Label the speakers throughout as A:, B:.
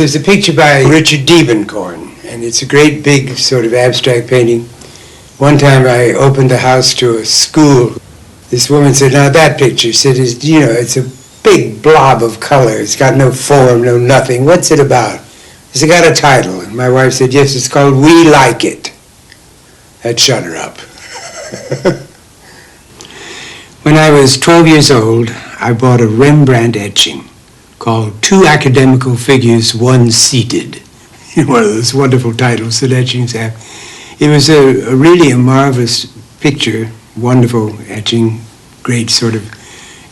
A: There's a picture by Richard Diebenkorn, and it's a great big sort of abstract painting. One time I opened the house to a school. This woman said, now that picture, said, it's a big blob of color. It's got no form, no nothing. What's it about? Has it got a title? And my wife said, yes, it's called We Like It. That shut her up. When I was 12 years old, I bought a Rembrandt etching called Two Academical Figures, One Seated. One of those wonderful titles that etchings have. It was really a marvelous picture, wonderful etching, great sort of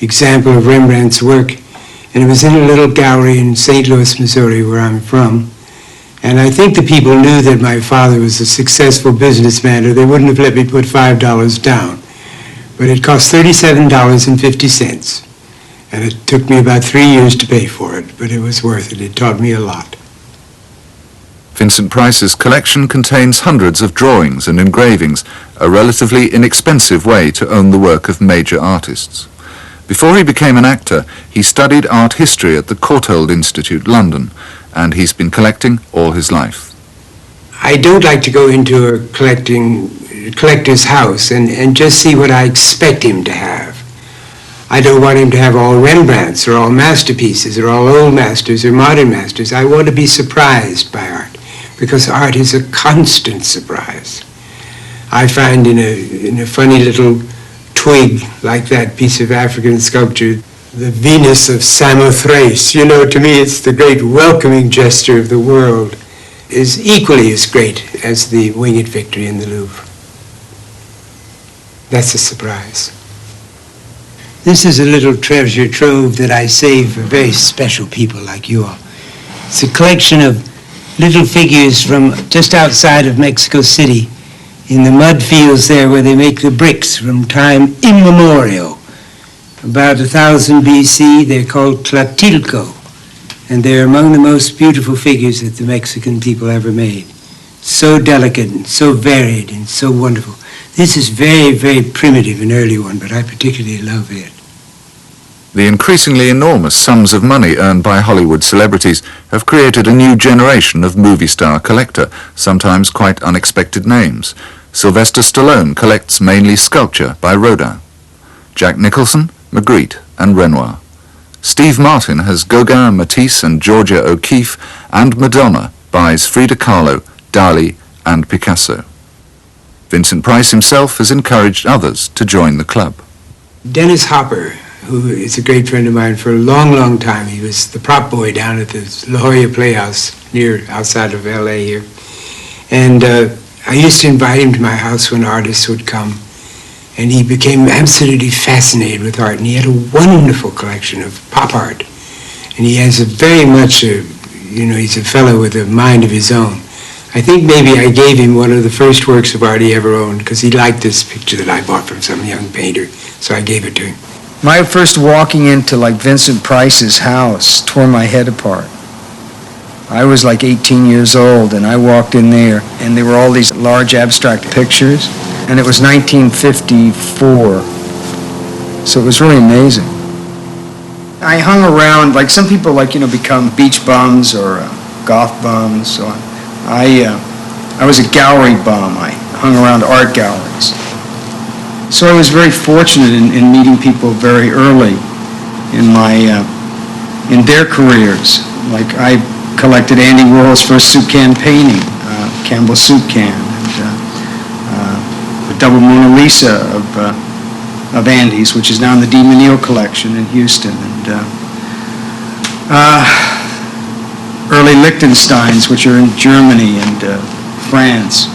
A: example of Rembrandt's work. And it was in a little gallery in St. Louis, Missouri, where I'm from. And I think the people knew that my father was a successful businessman, or they wouldn't have let me put $5 down. But it cost $37.50. And it took me about 3 years to pay for it, but it was worth it. It taught me a lot.
B: Vincent Price's collection contains hundreds of drawings and engravings, a relatively inexpensive way to own the work of major artists. Before he became an actor, he studied art history at the Courtauld Institute, London, and he's been collecting all his life.
A: I don't like to go into a collector's house and just see what I expect him to have. I don't want him to have all Rembrandts or all masterpieces or all old masters or modern masters. I want to be surprised by art, because art is a constant surprise. I find in a funny little twig, like that piece of African sculpture, the Venus of Samothrace. To me it's the great welcoming gesture of the world, is equally as great as the Winged Victory in the Louvre. That's a surprise. This is a little treasure trove that I save for very special people like you all. It's a collection of little figures from just outside of Mexico City, in the mud fields there where they make the bricks from time immemorial. About 1000 BC, they're called Tlatilco, and they're among the most beautiful figures that the Mexican people ever made. So delicate and so varied and so wonderful. This is very, very primitive, an early one, but I particularly love it.
B: The increasingly enormous sums of money earned by Hollywood celebrities have created a new generation of movie star collector, sometimes quite unexpected names. Sylvester Stallone collects mainly sculpture by Rodin. Jack Nicholson, Magritte and Renoir. Steve Martin has Gauguin, Matisse and Georgia O'Keeffe, and Madonna buys Frida Kahlo, Dali and Picasso. Vincent Price himself has encouraged others to join the club.
A: Dennis Hopper, who is a great friend of mine for a long, long time. He was the prop boy down at the La Jolla Playhouse outside of L.A. here. And I used to invite him to my house when artists would come. And he became absolutely fascinated with art. And he had a wonderful collection of pop art. And he has he's a fellow with a mind of his own. I think maybe I gave him one of the first works of art he ever owned, because he liked this picture that I bought from some young painter. So I gave it to him.
C: My first walking into Vincent Price's house tore my head apart. I was 18 years old, and I walked in there, and there were all these large abstract pictures, and it was 1954, so it was really amazing. I hung around, some people become beach bums or goth bums, so I was a gallery bum. I hung around art galleries. So I was very fortunate in meeting people very early in their careers. I collected Andy Warhol's first soup can painting, Campbell soup can, and the double Mona Lisa of Andy's, which is now in the Di Menil collection in Houston, and early Liechtensteins, which are in Germany and France.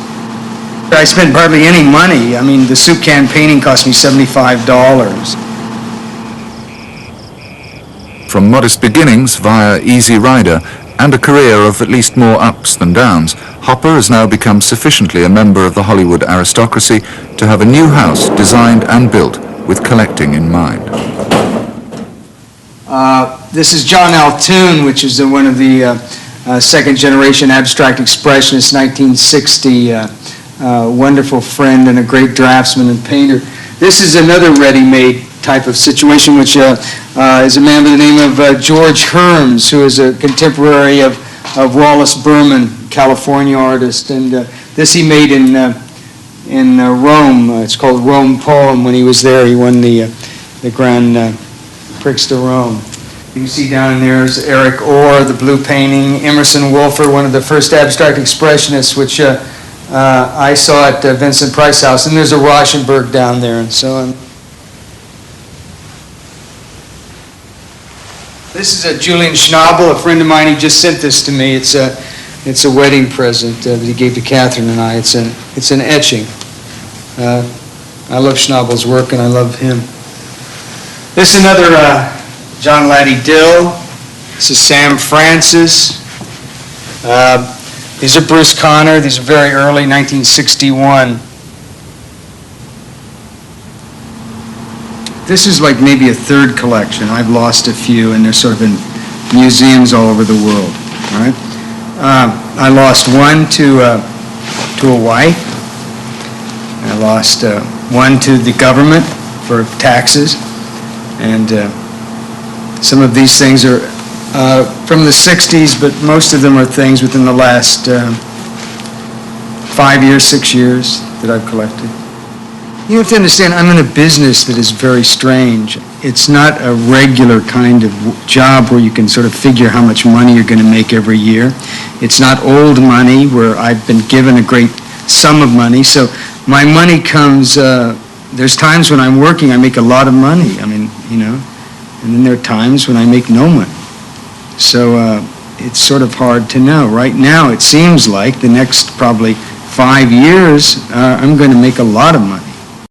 C: I spent hardly any money. The soup can painting cost me $75.
B: From modest beginnings via Easy Rider and a career of at least more ups than downs, Hopper has now become sufficiently a member of the Hollywood aristocracy to have a new house designed and built with collecting in mind.
C: This is John Altoon, which is one of the second-generation abstract expressionists, 1960. Wonderful friend and a great draftsman and painter. This is another ready-made type of situation, which is a man by the name of George Herms, who is a contemporary of of Wallace Berman, California artist, and this he made in Rome. It's called Rome Poem. When he was there, he won the Grand Prix de Rome. You can see down there is Eric Orr, the blue painting, Emerson Wolfer, one of the first abstract expressionists, which I saw at Vincent Price House, and there's a Rauschenberg down there, and so on. This is a Julian Schnabel, a friend of mine. He just sent this to me. It's a wedding present that he gave to Catherine and I. It's an etching. I love Schnabel's work, and I love him. This is another John Laddie Dill. This is Sam Francis. These are Bruce Conner. These are very early, 1961. This is like maybe a third collection. I've lost a few, and they're sort of in museums all over the world. All right. I lost one to a wife. I lost one to the government for taxes, and some of these things are from the 60s, but most of them are things within the last 5 years, 6 years that I've collected. You have to understand, I'm in a business that is very strange. It's not a regular kind of job where you can sort of figure how much money you're going to make every year. It's not old money where I've been given a great sum of money. So my money comes, there's times when I'm working, I make a lot of money. I mean, you know, and then there are times when I make no money. So it's sort of hard to know. Right now, it seems like the next probably 5 years, I'm going to make a lot of money.